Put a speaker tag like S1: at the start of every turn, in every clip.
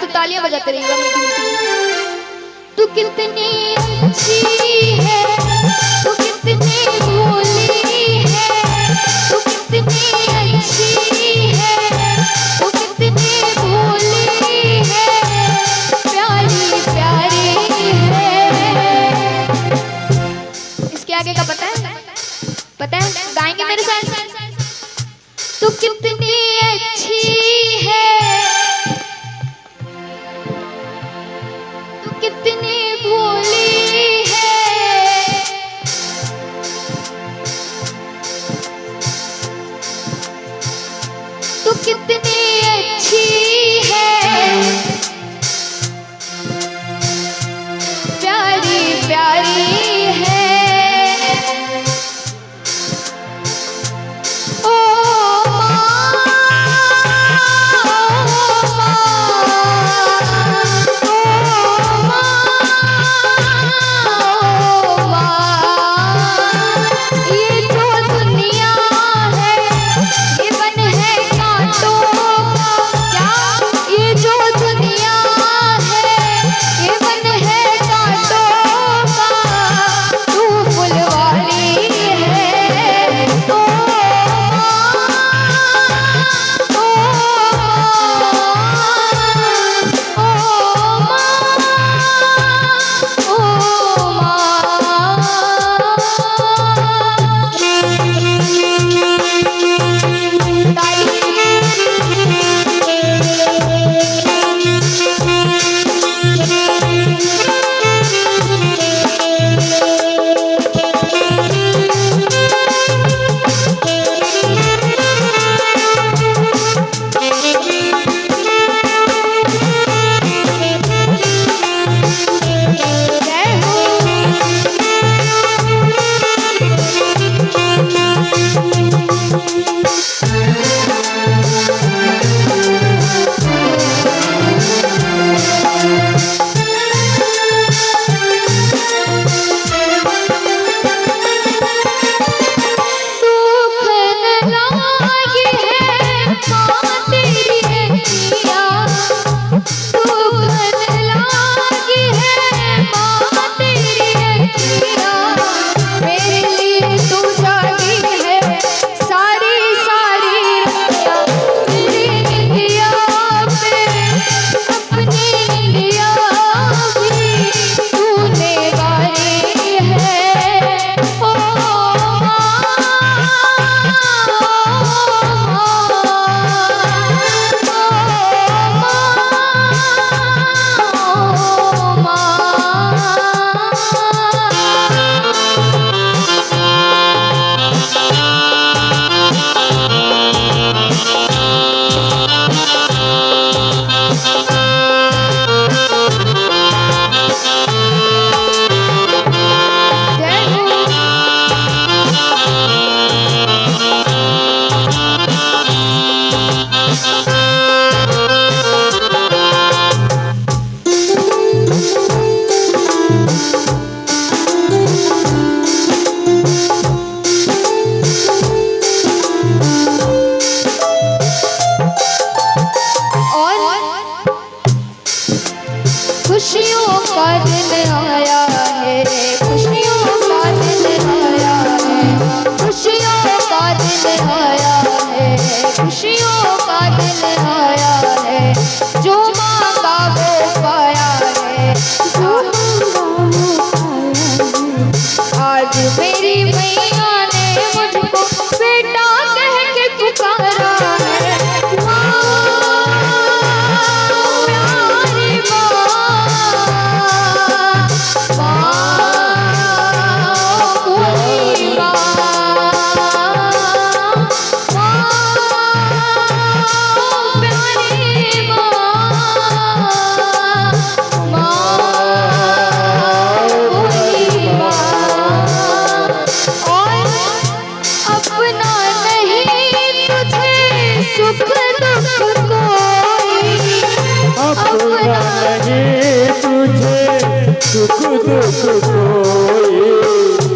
S1: तो तालियां बजाते रहिएगा मीठी मीठी। तू कितनी अच्छी है, तू कितनी भोली है, तू कितनी अच्छी है, तू कितनी भोली है, प्यारी प्यारी है। इसके आगे का पता है? पता है? गाएंगे मेरे साथ? तू कितनी अच्छी है, तू कितनी भोली है, तू कितनी अच्छी है, प्यारी प्यारी है। खुशियों का दिन आया है, खुशियों का दिन आया है, खुशियों का दिन आया है, खुशियों का दिन आया है, जो मांगा वो पाया है। आज मेरी मैया ने मुझको बेटा कह के पुकारा है।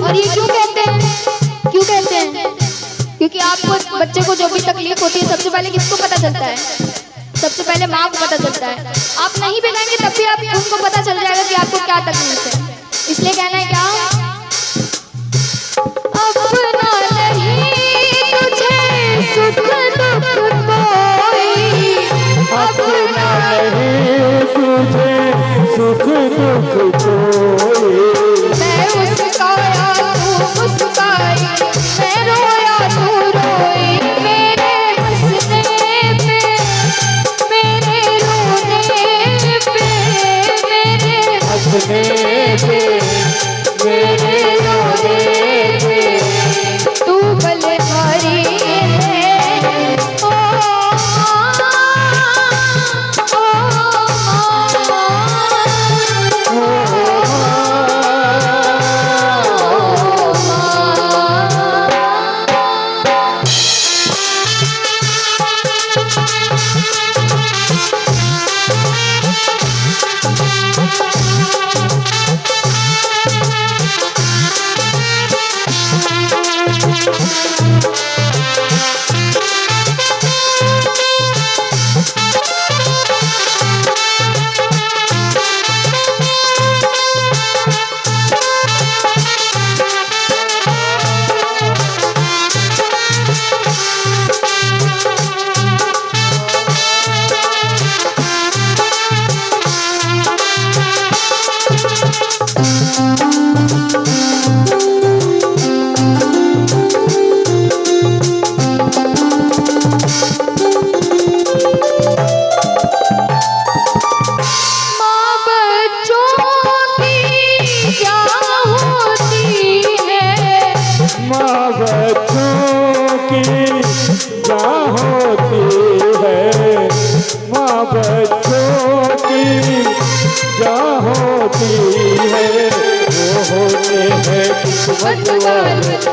S1: और ये क्यों कहते हैं? क्यों कहते हैं? क्योंकि आपको बच्चे को जो भी तकलीफ होती है सबसे पहले किसको पता चलता है? सबसे पहले माँ को पता चलता है। आप नहीं भी कहेंगे तब भी आप उनको पता चल जाएगा कि आपको क्या तकलीफ है। इसलिए कहना है क्या, अपना नहीं तुझे सुख दुख कोई,
S2: अपना नहीं तुझे सुख दुख कोई।
S1: मैं मुस्काया तू मुस्काई, मैं रोया तू रोई, मेरे हंसने पे मेरे रोने पे, मेरे
S2: हंसने पे मेरे रोने पे
S1: तू बलिहारी है। ओ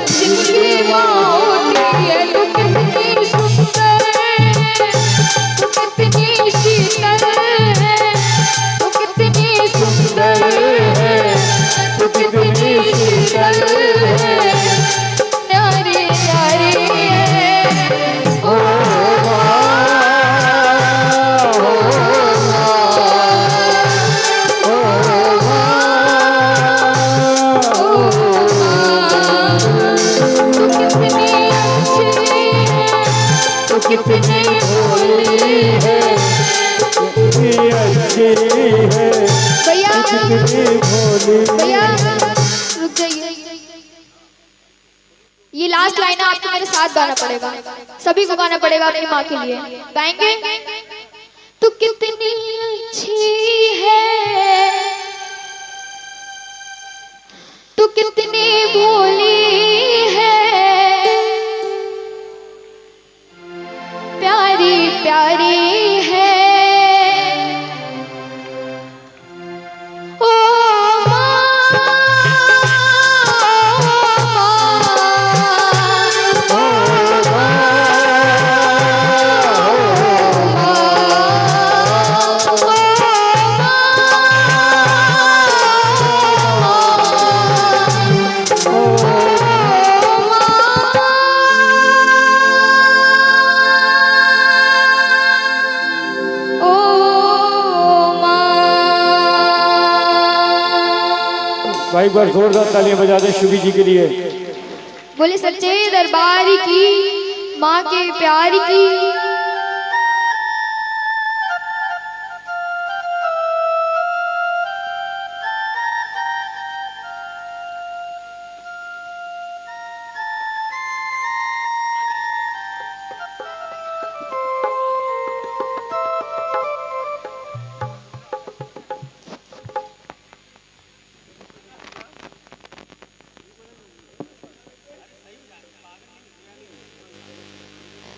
S1: जिनकी माँ होती है तो कितनी सुंदर, तो कितनी शीतल है, तो कितनी सुंदर है, तो कितनी शीतल है, प्यारी प्यारी है। ओ कितनी भोली है, कितनी अच्छी है, भैया कितनी भोली। भैया रुक जाइए, ये लास्ट लाइन है, आपको मेरे साथ गाना पड़ेगा, सभी को गाना पड़ेगा अपनी माँ के लिए। गाएंगे? तू कितनी अच्छी है, तू कितनी भोली है, प्यारी प्यारी है। ओ
S2: भाई एक बार जोरदार तालियां बजा दें शुभी जी के लिए।
S1: बोले सच्चे दरबार की, माँ के प्यार की।